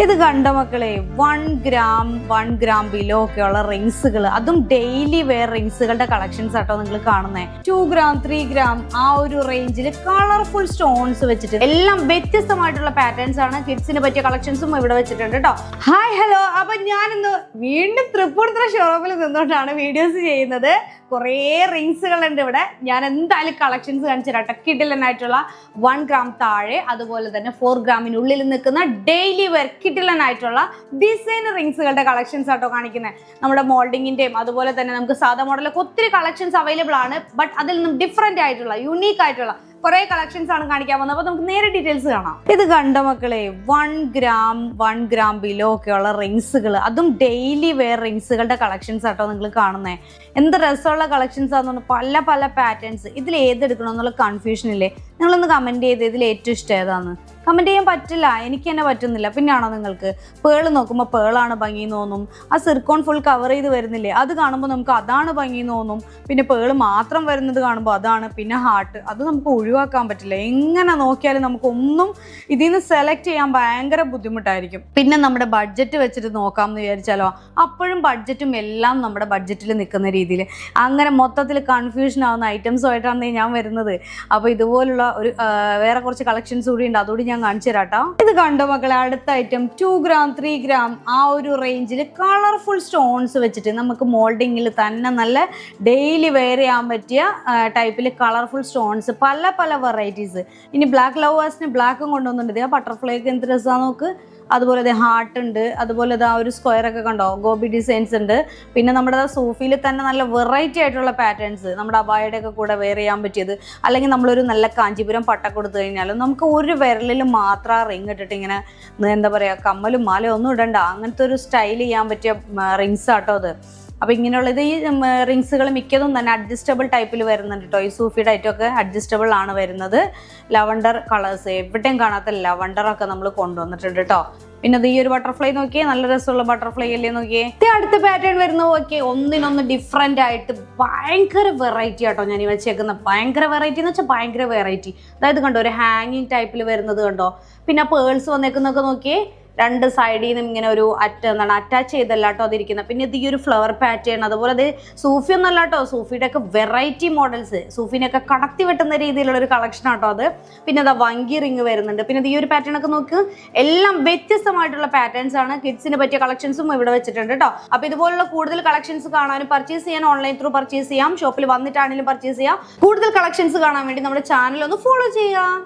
ഇത് കണ്ട മക്കളെ 1 ഗ്രാം ബിലോ ഒക്കെയുള്ള റിങ്സുകൾ, അതും ഡെയിലി വെയർ റിങ്സുകളുടെ കളക്ഷൻസ് ആട്ടോ നിങ്ങൾ കാണുന്നത്. 2 ഗ്രാം 3 ഗ്രാം ആ ഒരു റേഞ്ചിൽ കളർഫുൾ സ്റ്റോൺസ് വെച്ചിട്ട് എല്ലാം വ്യത്യസ്തമായിട്ടുള്ള പാറ്റേൺസ് ആണ്. കിഡ്സിന് പറ്റിയ കളക്ഷൻസും ഇവിടെ വെച്ചിട്ടുണ്ട് കേട്ടോ. ഹായ് ഹലോ, അപ്പൊ ഞാനിന്ന് വീണ്ടും തൃപ്പൂണിത്തുറ ഷോറൂമിൽ നിന്നുകൊണ്ടാണ് വീഡിയോസ് ചെയ്യുന്നത്. കുറേ റിങ്സുകൾ ഉണ്ട് ഇവിടെ. ഞാൻ എന്തായാലും കളക്ഷൻസ് കാണിച്ചു തരാം. കിഡിലനായിട്ടുള്ള 1 ഗ്രാം താഴെ, അതുപോലെ തന്നെ 4 ഗ്രാമിനുള്ളിൽ നിൽക്കുന്ന ഡെയിലി വെയർ കിഡിലനായിട്ടുള്ള ഡിസൈൻ റിങ്സുകളുടെ കളക്ഷൻസ് ആട്ടോ കാണിക്കുന്നത്. നമ്മുടെ മോൾഡിങ്ങിന്റെയും അതുപോലെ തന്നെ നമുക്ക് സാധാ മോഡലൊക്കെ ഒത്തിരി കളക്ഷൻസ് അവൈലബിൾ ആണ്. ബട്ട് അതിൽ നിന്നും ഡിഫറെന്റ് ആയിട്ടുള്ള യുണീക്ക് ആയിട്ടുള്ള കുറെ കളക്ഷൻസ് ആണ് കാണിക്കാൻ പോകുന്നത്. അപ്പൊ നമുക്ക് നേരെ ഡീറ്റെയിൽസ് കാണാം. ഇത് കണ്ട മക്കളെ 1 ഗ്രാം ബിലോ ഒക്കെയുള്ള റിങ്സുകൾ, അതും ഡെയിലി വെയർ റിങ്സുകളുടെ കളക്ഷൻസ് ആട്ടോ നിങ്ങൾ കാണുന്നത്. എന്ത് രസമുള്ള കളക്ഷൻസ് ആണെന്ന് പല പല പാറ്റേൺസ്. ഇതിൽ ഏതെടുക്കണം എന്നുള്ള കൺഫ്യൂഷൻ ഇല്ലേ? നിങ്ങളൊന്ന് കമന്റ് ചെയ്ത് ഇതിൽ ഏറ്റവും ഇഷ്ടം ഏതാന്ന്. കമന്റ് ചെയ്യാൻ പറ്റില്ല, എനിക്ക് തന്നെ പറ്റുന്നില്ല. പിന്നെയാണോ നിങ്ങൾക്ക് പേള് നോക്കുമ്പോൾ പേളാണ് ഭംഗി തോന്നും, ആ സിർക്കോൺ ഫുൾ കവർ ചെയ്ത് വരുന്നില്ലേ അത് കാണുമ്പോൾ നമുക്ക് അതാണ് ഭംഗി തോന്നും. പിന്നെ പേള് മാത്രം വരുന്നത് കാണുമ്പോൾ അതാണ്. പിന്നെ ഹാർട്ട്, അത് നമുക്ക് ഒഴിവാക്കാൻ പറ്റില്ല. എങ്ങനെ നോക്കിയാലും നമുക്കൊന്നും ഇതിൽ നിന്ന് സെലക്ട് ചെയ്യാൻ ഭയങ്കര ബുദ്ധിമുട്ടായിരിക്കും. പിന്നെ നമ്മുടെ ബഡ്ജറ്റ് വെച്ചിട്ട് നോക്കാമെന്ന് വിചാരിച്ചാലോ, അപ്പോഴും ബഡ്ജറ്റും എല്ലാം നമ്മുടെ ബഡ്ജറ്റിൽ നിൽക്കുന്ന രീതിയിൽ അങ്ങനെ മൊത്തത്തിൽ കൺഫ്യൂഷൻ ആവുന്ന ഐറ്റംസുമായിട്ടാണ് ഞാൻ വരുന്നത്. അപ്പോൾ ഇതുപോലുള്ള ഒരു വേറെ കുറച്ച് കളക്ഷൻസ് കൂടി ഉണ്ട്, അതുകൂടി ഞാൻ കാണിച്ചു തരാട്ടോ. ഇത് കണ്ടോ മക്കളെ, അടുത്ത ഐറ്റം 2 ഗ്രാം 3 ഗ്രാം ആ ഒരു റേഞ്ചിൽ കളർഫുൾ സ്റ്റോൺസ് വെച്ചിട്ട് നമുക്ക് മോൾഡിങ്ങിൽ തന്നെ നല്ല ഡെയിലി വെയർ ചെയ്യാൻ പറ്റിയ ടൈപ്പിൽ കളർഫുൾ സ്റ്റോൺസ്, പല പല വെറൈറ്റീസ്. ഇനി ബ്ലാക്ക് ലവേഴ്സിന് ബ്ലാക്കും കൊണ്ടുവന്നിട്ടുണ്ട്. ആ ബട്ടർഫ്ലൈ ഒക്കെ എന്ത് രസമാണ് നോക്ക്. അതുപോലെ ഹാർട്ട് ഉണ്ട്, അതുപോലെ ആ ഒരു സ്ക്വയർ ഒക്കെ കണ്ടോ, ഗോബി ഡിസൈൻസ് ഉണ്ട്. പിന്നെ നമ്മുടെ സൂഫിയിൽ തന്നെ നല്ല വെറൈറ്റി ആയിട്ടുള്ള പാറ്റേൺസ്, നമ്മുടെ അബായയുടെ ഒക്കെ കൂടെ വെയർ ചെയ്യാൻ പറ്റിയത്. അല്ലെങ്കിൽ നമ്മളൊരു നല്ല കാഞ്ചീപുരം പട്ട കൊടുത്തു കഴിഞ്ഞാലും നമുക്ക് ഒരു വിരലിൽ മാത്രം റിങ് ഇട്ടിട്ട് ഇങ്ങനെ എന്താ പറയുക, കമ്മലും മാലയും ഒന്നും ഇടണ്ട, അങ്ങനത്തെ ഒരു സ്റ്റൈൽ ചെയ്യാൻ പറ്റിയ റിങ്സ് ആട്ടോ അത്. അപ്പോൾ ഇങ്ങനെയുള്ളത് ഈ റിങ്സുകൾ മിക്കതും തന്നെ അഡ്ജസ്റ്റബിൾ ടൈപ്പിൽ വരുന്നുണ്ട് കേട്ടോ. ഈ സൂഫിയുടെ ഐറ്റമൊക്കെ അഡ്ജസ്റ്റബിൾ ആണ് വരുന്നത്. ലവണ്ടർ കളേഴ്സ്, എവിടെയും കാണാത്ത ലവണ്ടറൊക്കെ നമ്മൾ കൊണ്ടുവന്നിട്ടുണ്ട് കേട്ടോ. പിന്നെ അത് ഈ ഒരു ബട്ടർഫ്ലൈ നോക്കിയേ, നല്ല രസമുള്ള ബട്ടർഫ്ലൈ അല്ലേ നോക്കിയേ. അടുത്ത പാറ്റേൺ വരുന്ന നോക്കിയേ, ഒന്നിനൊന്ന് ഡിഫറെന്റ് ആയിട്ട് ഭയങ്കര വെറൈറ്റി ആട്ടോ ഞാൻ ഈ വെച്ചേക്കുന്ന. ഭയങ്കര വെറൈറ്റി എന്ന് വെച്ചാൽ ഭയങ്കര വെറൈറ്റി. അതായത് കണ്ടോ, ഒരു ഹാങ്ങിങ് ടൈപ്പിൽ വരുന്നത് കണ്ടോ. പിന്നെ പേൾസ് വന്നേക്കുന്നൊക്കെ നോക്കിയേ, രണ്ട് സൈഡിൽ നിന്നും ഇങ്ങനെ ഒരു അറ്റാച്ച് ചെയ്തല്ല കേട്ടോ അതിരിക്കുന്നത്. പിന്നെ ഇത് ഈ ഒരു ഫ്ലവർ പാറ്റേൺ, അതുപോലെ അത് സൂഫി ഒന്നല്ല കേട്ടോ, സൂഫിയുടെ ഒക്കെ വെറൈറ്റി മോഡൽസ്, സൂഫിനെയൊക്കെ കടത്തി വെട്ടുന്ന രീതിയിലുള്ള ഒരു കളക്ഷൻ ആട്ടോ അത്. പിന്നെ അതാ വങ്കി റിങ് വരുന്നുണ്ട്. പിന്നെ ഈ ഒരു പാറ്റേൺ ഒക്കെ നോക്ക്, എല്ലാം വ്യത്യസ്തമായിട്ടുള്ള പാറ്റേൺസ് ആണ്. കിഡ്സിന് പറ്റിയ കളക്ഷൻസും ഇവിടെ വെച്ചിട്ടുണ്ട് കേട്ടോ. അപ്പോൾ ഇതുപോലുള്ള കൂടുതൽ കളക്ഷൻസ് കാണാനും പർച്ചേസ് ചെയ്യാൻ ഓൺലൈൻ ത്രൂ പർച്ചേസ് ചെയ്യാം, ഷോപ്പിൽ വന്നിട്ടാണെങ്കിലും പർച്ചേസ് ചെയ്യാം. കൂടുതൽ കളക്ഷൻസ് കാണാൻ വേണ്ടി നമ്മുടെ ചാനൽ ഒന്ന് ഫോളോ ചെയ്യാം.